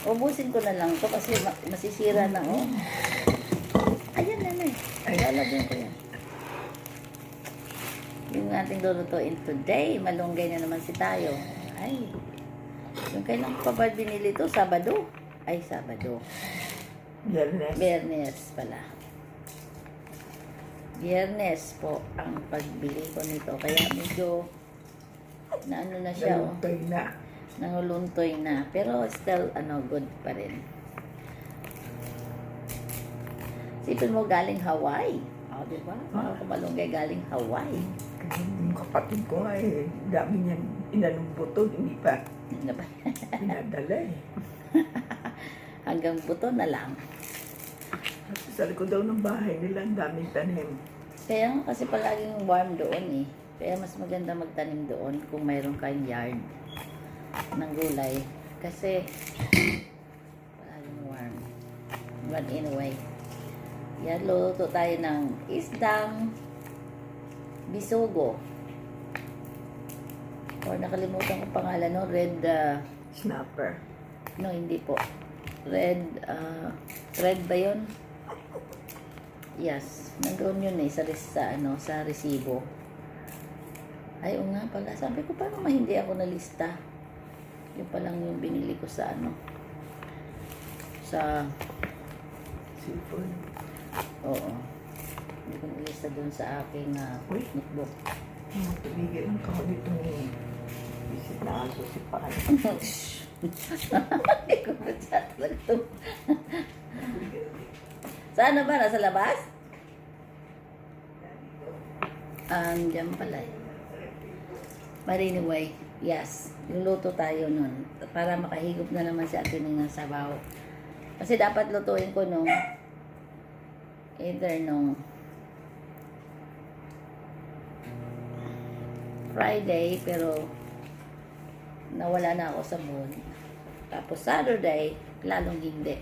Ubusin ko na lang to kasi masisira na, oh. Ayan na na. Lalagyan ko yan. Yung ating lulutuin today, malunggay na naman si tayo. Ay, yung kailan ko pa ba binili to? Sabado? Ay, Sabado. Biyernes. Biyernes pala. Biyernes po ang pagbili ko nito. Kaya medyo na ano na siya, oh. Naluntoy na. Nanguluntoy na. Pero still, good pa rin. Sipin mo galing Hawaii. O, diba? Mga kumalunggay galing Hawaii. Kasi yung kapatid ko nga dami niyan inanong buto, hindi pa Ano ba? pinadala Hanggang buto na lang. Kasi sa likod daw ng bahay nila, ang daming tanim. Kaya nga kasi palaging warm doon eh. Kaya mas maganda magtanim doon kung mayroon kayong yard ng gulay. Kasi palaging warm. But anyway, yan, luluto tayo ng isdang bisugo. Or nakalimutan ko pangalan, no? Red, Snapper. no, hindi po. Red ba yun? Yes. Nandoon yun eh, sa resibo. Ay, o nga pala. Sabi ko, paano hindi ako nalista? Yung palang yung binili ko sa sa Sipon. oo. Hindi ko nalista dun sa aking Uy. notebook. Tumigil lang ako dito ni visit na aso si Pan. Hindi ko pa siya talaga. Saan na ba? Nasa labas? Diyan pala eh. But anyway, yes. Luluto tayo nun. Para makahigop na naman si atin ng sabaw. Kasi dapat lutuin ko nung either nung Friday, pero nawala na ako sa mood. Tapos Saturday, lalong hindi.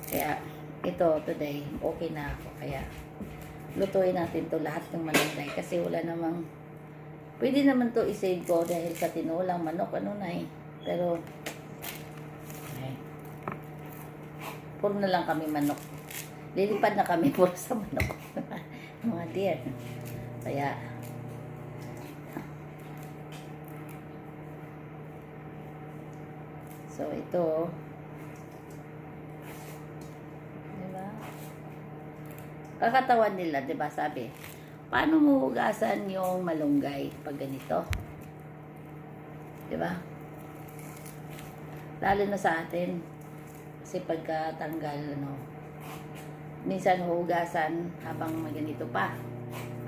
Kaya ito, today, okay na ako. Kaya lutuin natin to lahat ng malunggay. Kasi wala namang, pwede naman to i-save ko dahil sa tinulang manok, Pero, ay, puro na lang kami manok. Lilipad na kami puro sa manok. Mga dear. Kaya, so, ito, diba? Kakatawan nila, diba, sabi, paano mo hugasan yung malunggay pag ganito? Diba? Lalo na sa atin, kasi pagkatanggal, minsan hugasan habang ganito pa.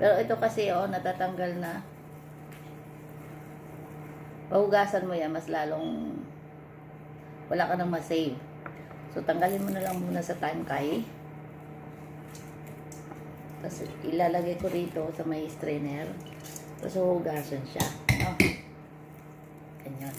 Pero ito kasi, natatanggal na. Pahugasan mo yan, mas lalong wala ka nang ma-save. So, tanggalin mo na lang muna sa tangkay. Tapos, ilalagay ko rito sa may strainer. Tapos, hugasan siya. Ganyan.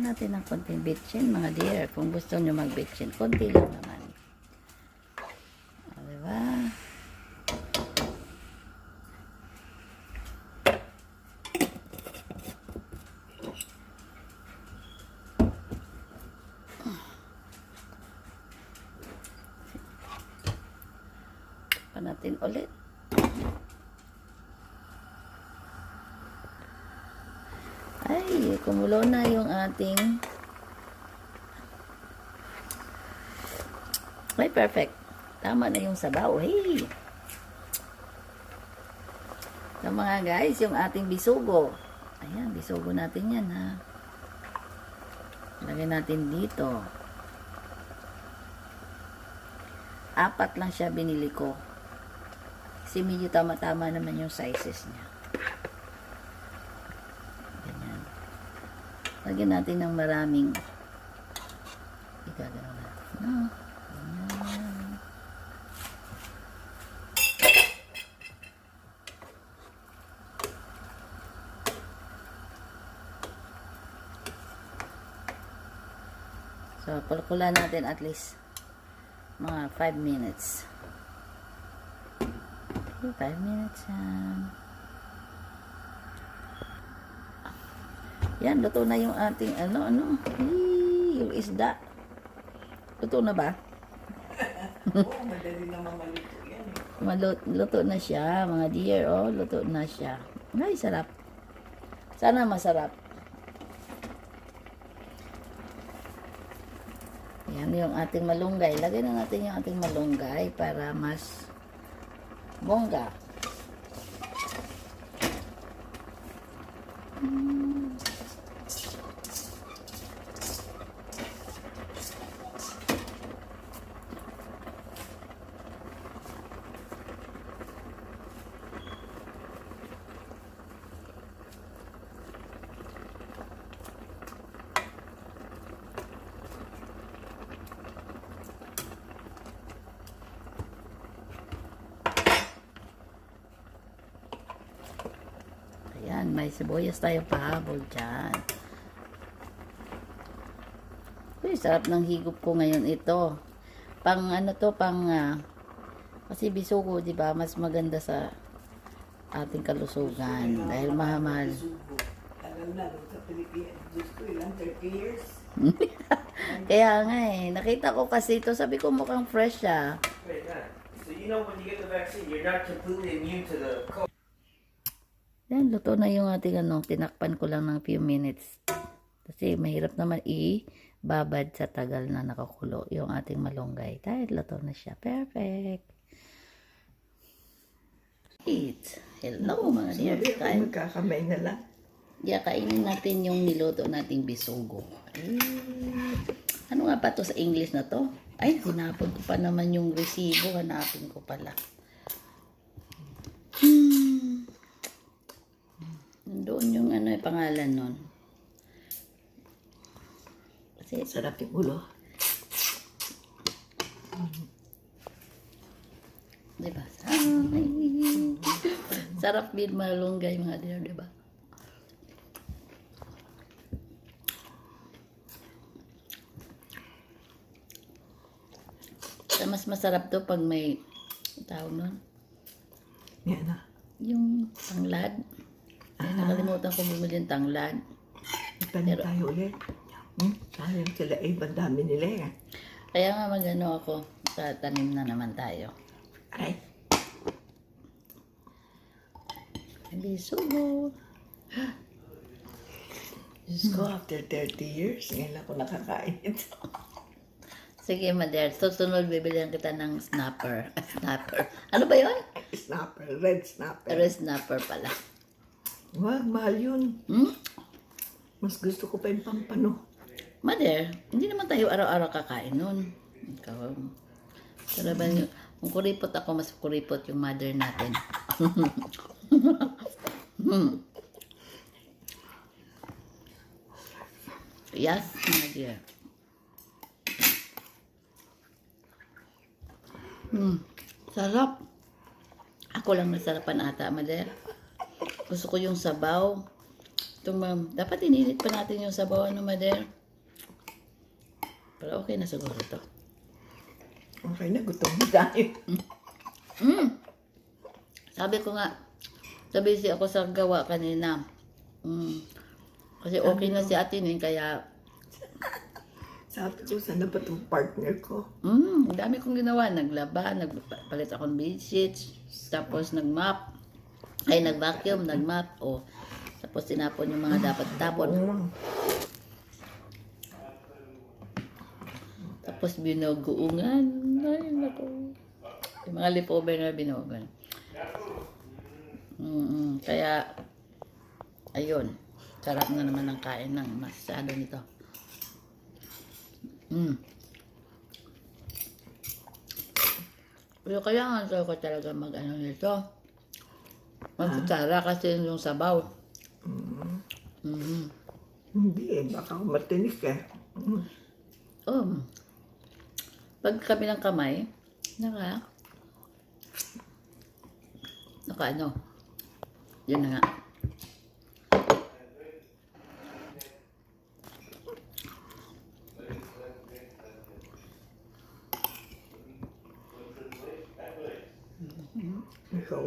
Lagyan natin ng konting bitchin, mga dear. Kung gusto nyo mag-bitchin, konti lang naman. O, diba? Pa natin ulit. Ay, kumulo na yung ating... Ay, perfect. Tama na yung sabaw. Hey! So, mga guys, yung ating bisugo. Ayan, bisugo natin yan, ha. Lagay natin dito. 4 lang siya binili ko. Kasi medyo tama-tama naman yung sizes niya. Ganyan. Lagyan natin ng maraming igagano natin. No? Ganyan. So, kulkulan natin at least mga 5 minutes. Okay, 5 minutes yan. Yan, luto na yung ating yung isda. Luto na ba? Oo, madali na mamalito yan eh. Luto na siya, mga dear. Oh, luto na siya. Ay, sarap. Sana masarap. Yan yung ating malunggay. Lagay na natin yung ating malunggay para mas bongga. Ayan, may sibuyas tayo pahabol dyan. Uy, sarap ng higop ko ngayon ito. Pang kasi bisugo, di ba, mas maganda sa ating kalusugan. Dahil mahamahal. Tagal na, sa Pilipinas. Diyos ko, ilang 30 years. Kaya nga nakita ko kasi ito, sabi ko mukhang fresh siya. Wait, so you know when you get the vaccine, you're not completely immune to the cold. Yan, luto na yung ating tinakpan ko lang ng few minutes. Kasi mahirap naman babad sa tagal na nakakulo yung ating malunggay. Dahil luto na siya. Perfect. Eat. Hello mga dear. Sabi, magkakamay na lang. Yeah, kainin natin yung niluto nating bisugo. Ano nga pa to sa English na to? Ay, hinapon ko pa naman yung resibo. Hanapin ko pala. Doon yung pangalan nun. Kasi Sarap yung ulo. diba? Sarap din malunggay mga dear, diba? Mas masarap to pag may tawag nun. Yan na. Yung tanglad. Ay, nakalimutan ko bumili yung tanglad. Itanim tayo ulit. Sayang sila ang dami nila eh. Kaya nga magano ako, sa tanim na naman tayo. Ay, Bisugo. Diyos ko, after 30 years, ngayon ako nakakain ito. Sige, Mader. Susunod, bibilihan kita ng snapper. Snapper. Ano ba yun? Snapper, red snapper. Red snapper pala. Wag, mahal yun. Mas gusto ko pa yung pampano. Mader, hindi naman tayo araw-araw kakain nun. Ikaw. Pero ba yun? Kung kuripot ako, mas kuripot yung mother natin. Yes, my dear. Sarap. Ako lang nasarapan ata, Mader. Gusto ko yung sabaw. Dapat inilit pa natin yung sabaw ng Mader. Pero okay na siguro ito. Okay na, gutom na tayo. Sabi ko nga, busy ako sa gawa kanina. Kasi okay na si Ate Ning, kaya Sabi ko, sana ba itong partner ko? ang dami kong ginawa. Naglaba, nagpalit ako ng bedsheets, tapos nag-mop, nag-vacuum, nag-mop, tapos tinapon yung mga dapat tapon. Tapos binuguungan. Ay, naku. Yung mga leftover na binuguan. Kaya, ayun. Sarap na naman ang kain ng masado nito. Pero kaya nga gusto ko talaga mag-ano nito. Magkutsara kasi yung sabaw. Hindi baka matinik eh. Pag kami ng kamay, ano, yun na nga. Ikaw.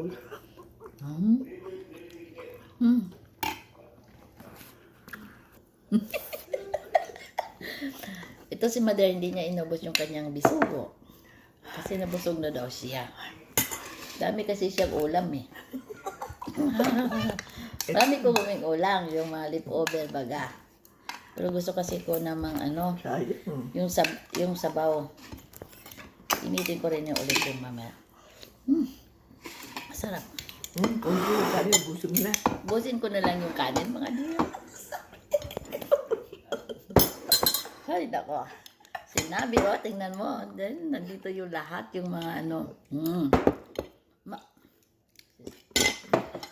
Ito si Mother, hindi niya inubos yung kanyang bisugo. Kasi nabusog na daw siya. Dami kasi siyang ulam eh. Dami ko buming ulam, yung mga leftover baga. Pero gusto kasi ko namang Sayang. yung sabaw. Initin ko rin yung ulit yung mamaya. Masarap. Kung hindi tayo, busog na. Busin ko na lang yung kanin, mga diya. Ay, nako. Sinabi, tingnan mo. Then, nandito yung lahat, yung mga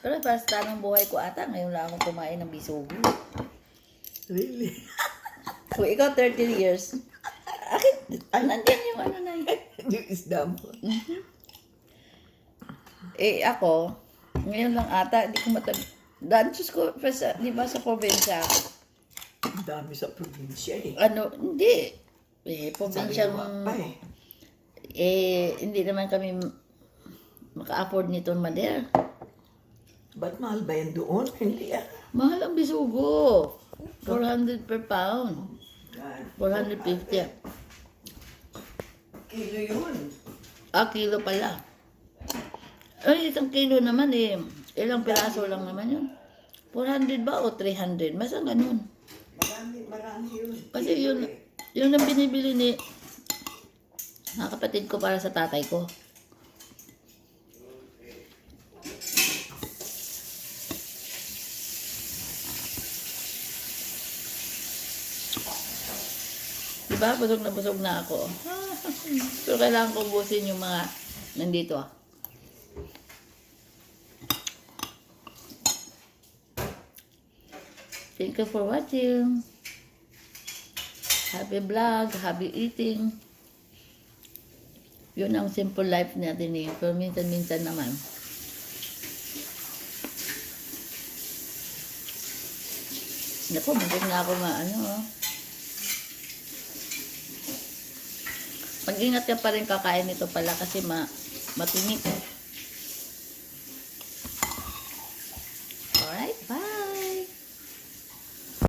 Pero basta ng buhay ko ata, ngayon lang ako kumain ng bisugo. Really? So, ikaw 30 years. Akin, nandiyan yung na yun. Yung isda mo. Ako, ngayon lang ata, hindi ko Dances ko, di ba sa probinsya? Ang dami sa probinsya eh. Hindi. Probinsya Sariwa pa hindi naman kami maka-afford nito Mader. Ba't mahal ba yan doon? Hindi ah. Mahal ang bisugo. 400 per pound. 450. Kilo yun. Kilo pala. Ay, 1 kilo naman ilang piraso lang naman yun. 400 ba o 300? Basta ganun. Marami yun. Kasi yun ang binibili ni mga kapatid ko para sa tatay ko. Diba? Busog na ako. Pero kailangan ko ubusin yung mga nandito. Thank you for watching. Happy vlog, happy eating. Yun ang simple life natin eh. Pero minsan-minsan naman. Naku, magod na ako Mag-ingat ka pa rin kakain ito pala kasi matinik.